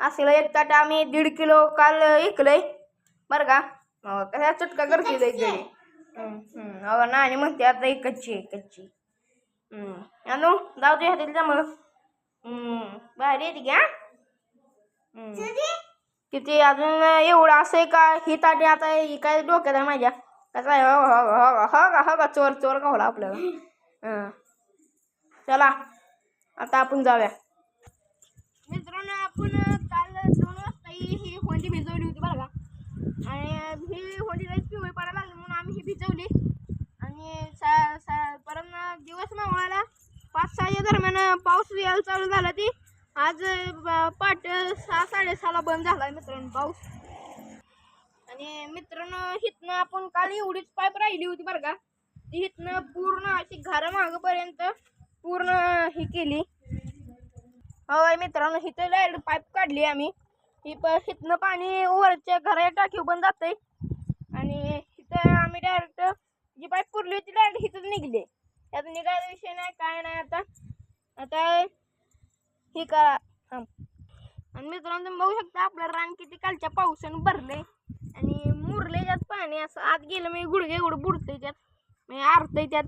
असलं एक ताट आम्ही 1.5 किलो काल ऐकलंय बरं का. कशा चटका करते गडी. अगं नाही म्हणते आता कच्ची कच्ची. आणू जाऊ दे हातील जमलं. भारी येते घ्या. किती अजून एवढं असं का ही ताटी आता काय डोक्यात आहे माझ्या कसं आहे. हो का चोर चोर गावला आपल्याला. चला आता आपण जाऊया. मित्रांनो आपण काल 2 वाजता ही होंडी भिजवली होती बरं का. आणि ही होंडी लई पिवळी पडायला लागली म्हणून आम्ही ही भिजवली. आणि परत दिवस मावळाला 5-6 दरम्यान पाऊस यायला चालू झाला. ती आज पाट 6-6:30 बंद झाला मित्रांनो पाऊस. आणि मित्रांनो हिथनं आपण काल एवढीच पाईप राहिली होती बरं का. ती हिथनं पूर्ण अशी घरामागपर्यंत पूर्ण ही केली. होय मित्रांनो हिथं डायरेक्ट पाईप काढली आम्ही. हिथनं पाणी वरच्या घराच्या टाकीवर पण जातंय. आणि हिथं आम्ही डायरेक्ट जी पाईप पुरली होती डायरेक्ट हिथंच निघली. त्यात निघायचा विषय नाही काय नाही. आता हे करा. आणि मित्रांनो तुम्ही बघू शकता आपलं रान किती कालच्या पावसानं भरले. आणि मुरले त्यात पाणी असं आत गेलं मी गुडघे एवढं बुडतंय त्यात म्हणजे आरतंय त्यात.